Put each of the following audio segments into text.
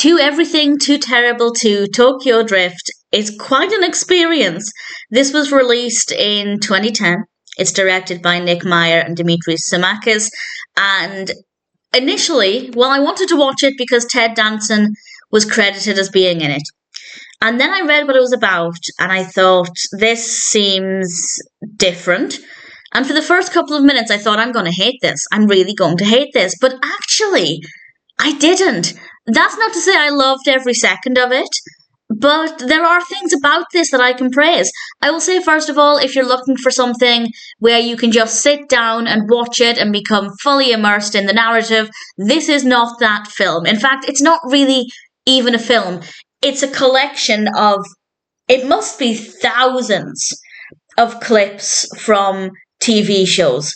Too Everything, Too Terrible to Tokyo Drift is quite an experience. This was released in 2010. It's directed by Maier and Dimitri Simakis. And initially, well, I wanted to watch it because Ted Danson was credited as being in it. And then I read what it was about, and I thought, this seems different. And for the first couple of minutes, I thought, I'm going to hate this. I'm really going to hate this. But actually, I didn't. That's not to say I loved every second of it, but there are things about this that I can praise. I will say, first of all, if you're looking for something where you can just sit down and watch it and become fully immersed in the narrative, this is not that film. In fact, it's not really even a film. It's a collection of, it must be thousands of clips from TV shows.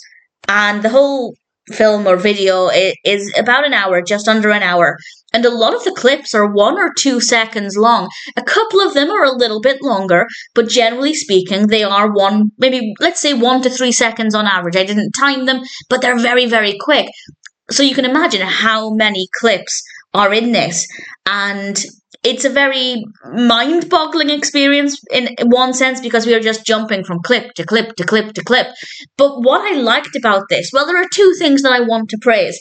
And the whole film or video is about an hour, just under an hour. And a lot of the clips are 1 or 2 seconds long. A couple of them are a little bit longer, but generally speaking, they are maybe let's say 1 to 3 seconds on average. I didn't time them, but they're very, very quick. So you can imagine how many clips are in this. And it's a very mind-boggling experience in one sense because we are just jumping from clip to clip to clip to clip. But what I liked about this, well, there are 2 things that I want to praise.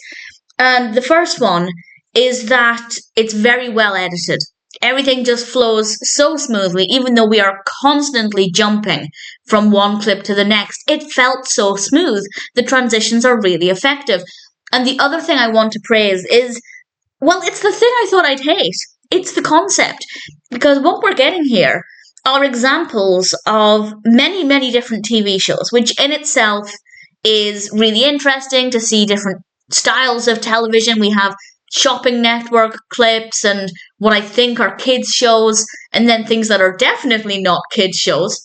And the first one is that it's very well edited. Everything just flows so smoothly, even though we are constantly jumping from one clip to the next. It felt so smooth. The transitions are really effective. And the other thing I want to praise is, well, it's the thing I thought I'd hate. It's the concept. Because what we're getting here are examples of many, many different TV shows, which in itself is really interesting to see different styles of television. We have shopping network clips and what I think are kids shows, and then things that are definitely not kids shows.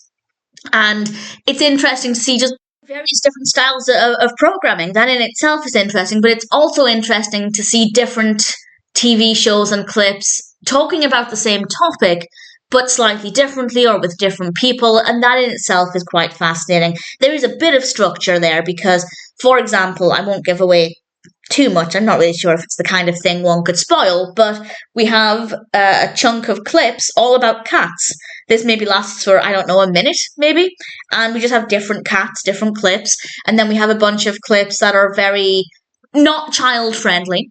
And it's interesting to see just various different styles of programming. That in itself is interesting, but it's also interesting to see different TV shows and clips talking about the same topic, but slightly differently or with different people, and that in itself is quite fascinating. There is a bit of structure there because, for example, I won't give away too much. I'm not really sure if it's the kind of thing one could spoil, but we have a chunk of clips all about cats. This maybe lasts for, I don't know, a minute, maybe, and we just have different cats, different clips, and then we have a bunch of clips that are very not child-friendly,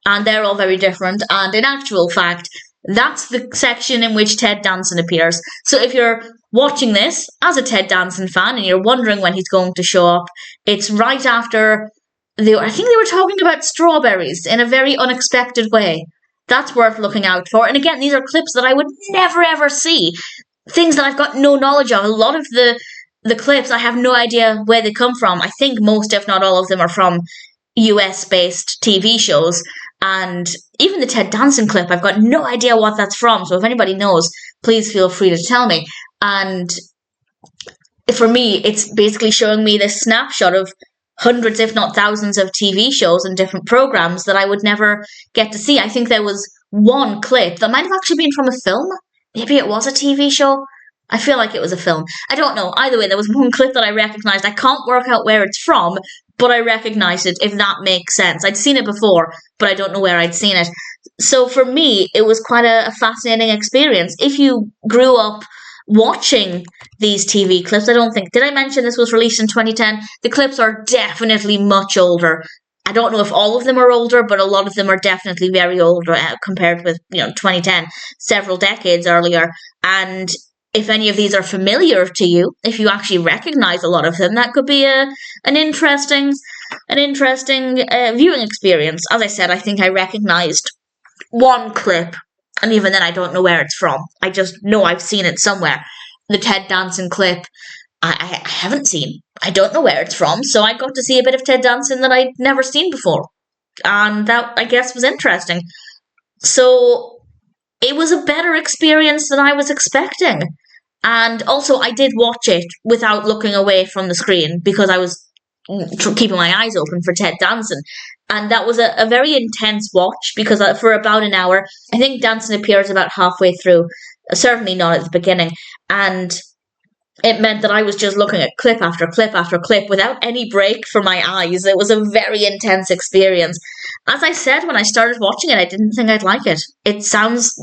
and they're all very different, and in actual fact, that's the section in which Ted Danson appears. So if you're watching this as a Ted Danson fan and you're wondering when he's going to show up, it's right after I think they were talking about strawberries in a very unexpected way. That's worth looking out for. And again, these are clips that I would never ever see. Things that I've got no knowledge of. A lot of the clips, I have no idea where they come from. I think most, if not all of them, are from US-based TV shows. And even the Ted Danson clip, I've got no idea what that's from. So if anybody knows, please feel free to tell me. And for me, it's basically showing me this snapshot of hundreds, if not thousands, of TV shows and different programs that I would never get to see. I think there was one clip that might have actually been from a film. Maybe it was a TV show. I feel like it was a film. I don't know. Either way, there was one clip that I recognized. I can't work out where it's from, but I recognized it, if that makes sense. I'd seen it before, but I don't know where I'd seen it. So for me, it was quite a fascinating experience. If you grew up watching these TV clips, did I mention this was released in 2010? The clips are definitely much older. I don't know if all of them are older, but a lot of them are definitely very older compared with 2010, several decades earlier. And if any of these are familiar to you, if you actually recognize a lot of them, that could be an interesting viewing experience. As I said, I think I recognized one clip, and even then I don't know where it's from. I just know I've seen it somewhere. The Ted Danson clip, I haven't seen. I don't know where it's from, so I got to see a bit of Ted Danson that I'd never seen before. And that, I guess, was interesting. So it was a better experience than I was expecting. And also, I did watch it without looking away from the screen because I was keeping my eyes open for Ted Danson. And that was a very intense watch because for about an hour, I think Danson appears about halfway through, certainly not at the beginning. And it meant that I was just looking at clip after clip after clip without any break for my eyes. It was a very intense experience. As I said when I started watching it, I didn't think I'd like it. It sounds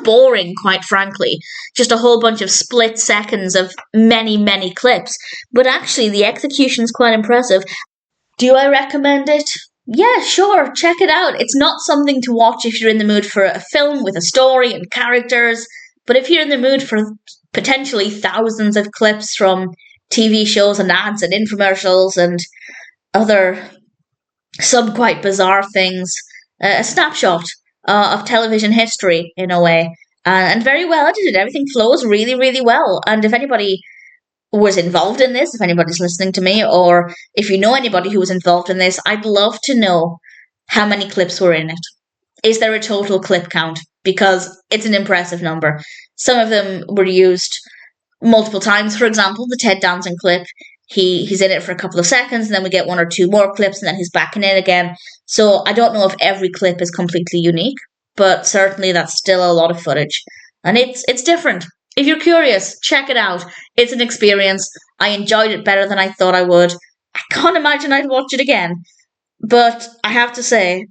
boring, quite frankly. Just a whole bunch of split seconds of many, many clips. But actually, the execution's quite impressive. Do I recommend it? Yeah, sure, check it out. It's not something to watch if you're in the mood for a film with a story and characters, but if you're in the mood for potentially thousands of clips from TV shows and ads and infomercials and other some quite bizarre things, a snapshot of television history in a way, and very well edited. Everything flows really, really well. And if anybody was involved in this, if anybody's listening to me, or if you know anybody who was involved in this, I'd love to know how many clips were in it. Is there a total clip count? Because it's an impressive number. Some of them were used multiple times. For example, the Ted Danson clip, he's in it for a couple of seconds, and then we get one or two more clips, and then he's back in it again. So I don't know if every clip is completely unique, but certainly that's still a lot of footage, and it's different. If you're curious, check it out. It's an experience. I enjoyed it better than I thought I would. I can't imagine I'd watch it again. But I have to say,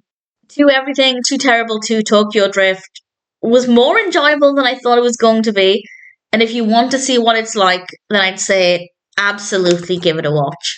To Everything, Too Terrible, to Tokyo Drift was more enjoyable than I thought it was going to be. And if you want to see what it's like, then I'd say absolutely give it a watch.